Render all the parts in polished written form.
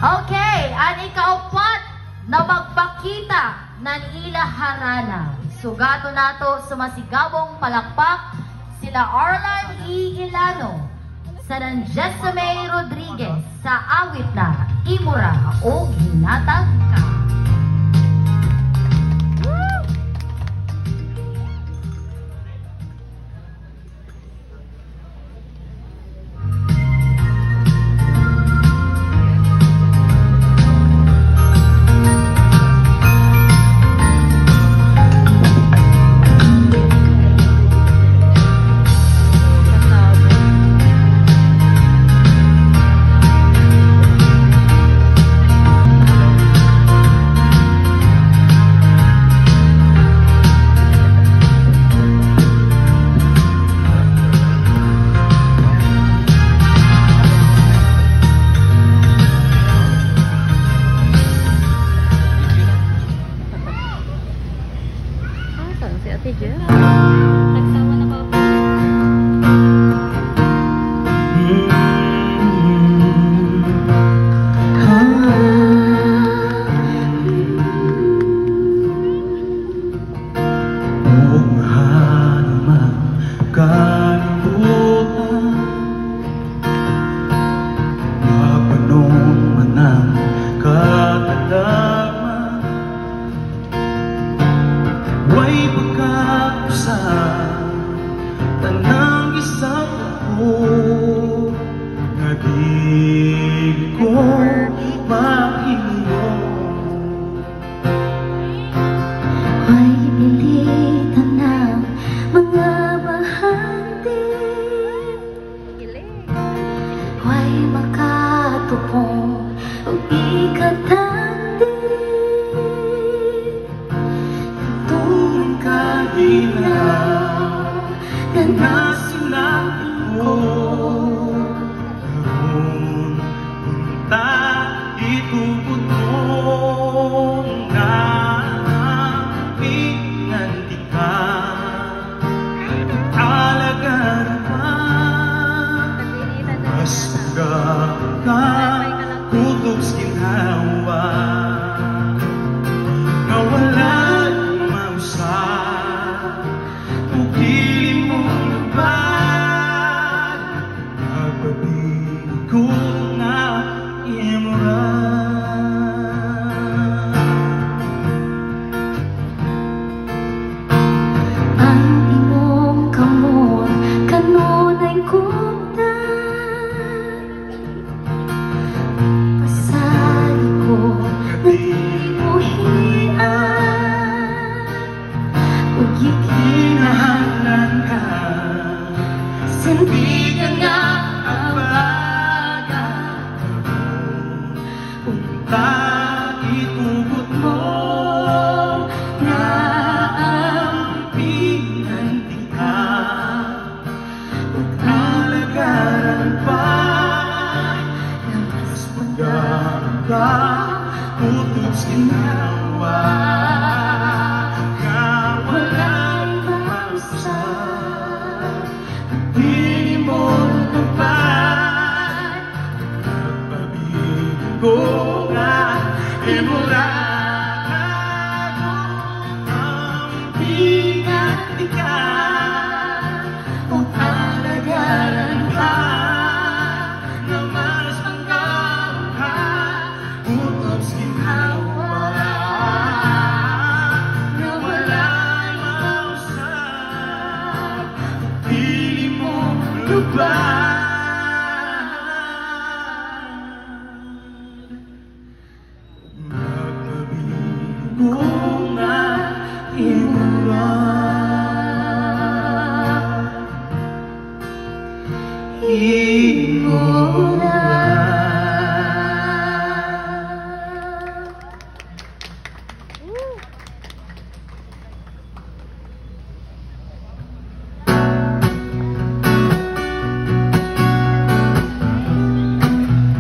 Okay, ang ikaapat na magpakita ng ila harana. Sugato nato sumasigabong palakpak sila Arlan E. Ilano sa Jessamay Rodriguez sa awit na Imura o Ginatag Ka.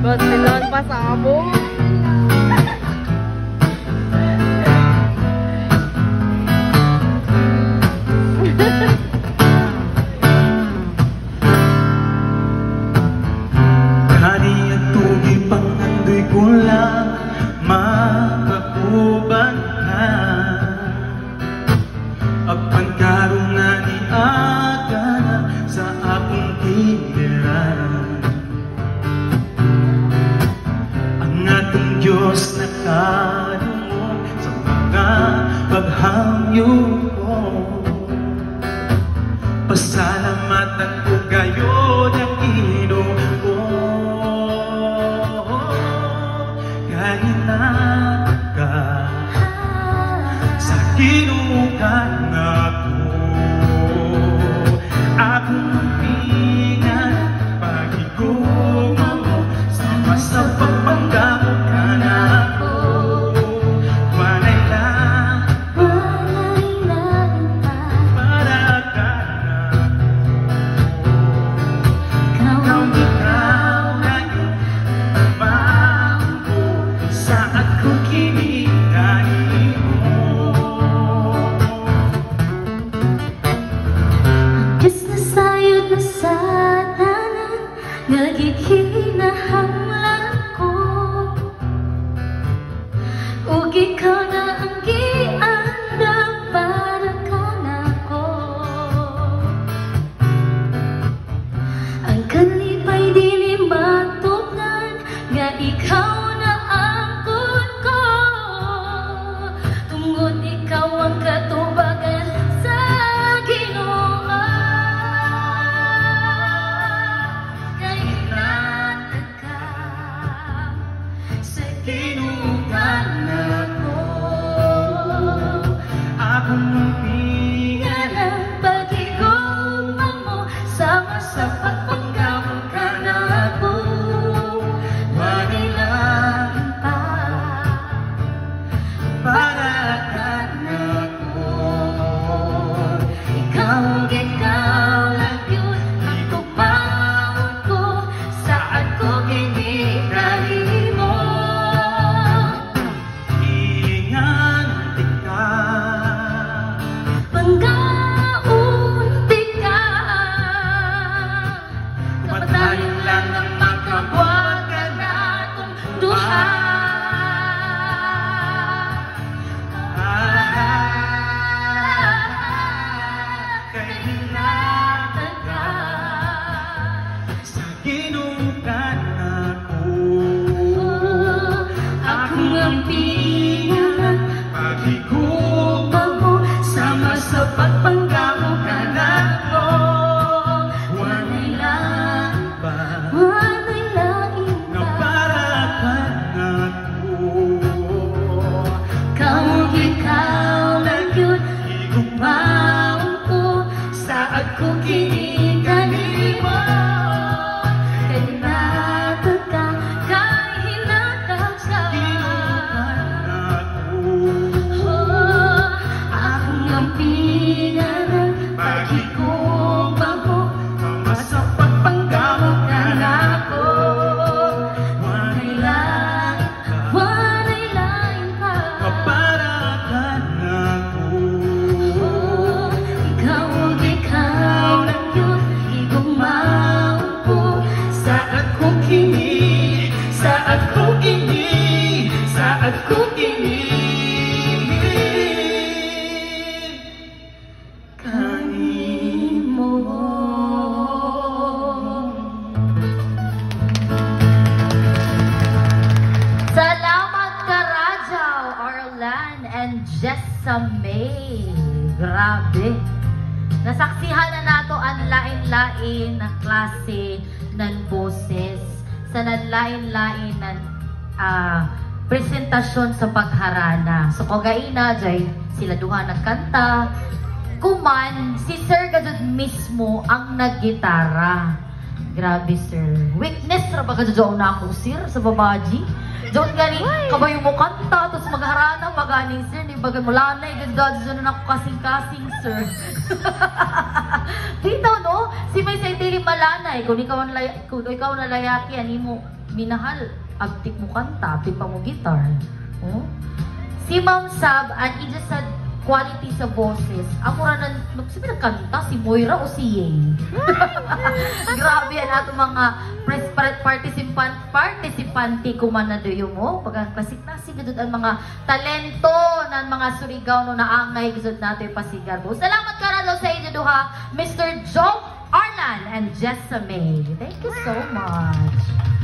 Basilan pa sa abo. ko lang makauban na apan karon na niaga na sa akong tiliran. Ang atong Diyos nakalungog sa mga paghangyo ko. Pasalamatan ko kayo ng Ginoo. Kahit na ka sa kinukan ako, akong pingan pagiguma mo sama sa pagpanggamo ka na ako. Panay lang para ka na ikaw na yun bangko sa ako kinikani mo. Diyos na sayod na sa tanan nagikinahanglan ko, ug ikaw na ang giandam para kanako. Ang kalipay dili matugan nga ikaw na angkon ko, tungod ikaw ang katubagan sa Ginoo. Kahit nataka sa Kinukan ako, akong pingan ng pag-iguma mo, sama sa pagpanggamo ka na ako. Wanilang pa para ka na ako. ikaw lang yun ang tugmaon ko, saan ko ginigahimo. Inganti ka, Panggaunti ka, kamatayon lang ang makabuwagan natong duha. kay Hinatag ka, sa kinukan ako, akong ang pingan pagiguma mo, sama sa pagpanggamo ka na ko. wanay lang ba Wanay lain na pa, para ka na ako. ikaw lang yun tugmaon ko, saan ko kinikanimo. Kay hinatag ka, kay hinatag ka. Oh, akong ang pingan pagiguma mo, Sa pagpanggamo ka na ako. Wanay lain pa, para ka na ako. ikaw lang yun igumao ko, saan ko Saan ko kanimo. Salamat ka, Rajaw, Arlan, and Jessamay. Grabe. Nasaksihan na nato ang lain-lain na klase ng boses sa nanlain-lain ng presentasyon sa pagharana. So, kagaina, jay, sila duha nagkanta. Kuman, si Sir Gajud mismo ang naggitara. Grabe, sir. Witness ra ba kadyo na ako, sir, sa babaji? Diyon gani, kabayo mo kanta, tapos magharana, maganing, sir, ni bagay mo lanay, gadyo na ako kasing-kasing, sir. Dito, no? Si may saitili malanay, kung ikaw na layaki, ani mo, minahal, agtik mo kanta, agtik pa mo gitar. Oh? Si Ma'am Sab, ang ija sa quality sa boses. Ako ra nan sabi nagkanta si Moira o si Ye. Grabe yan ato mga participante kumanado mo. Pag klasik-klasik gud ang mga talento ng mga Surigao no naangay gud nato pasigar. Salamat karado sa inyo duha, Mr. Joe Arlan and Jessa May. Thank you so much.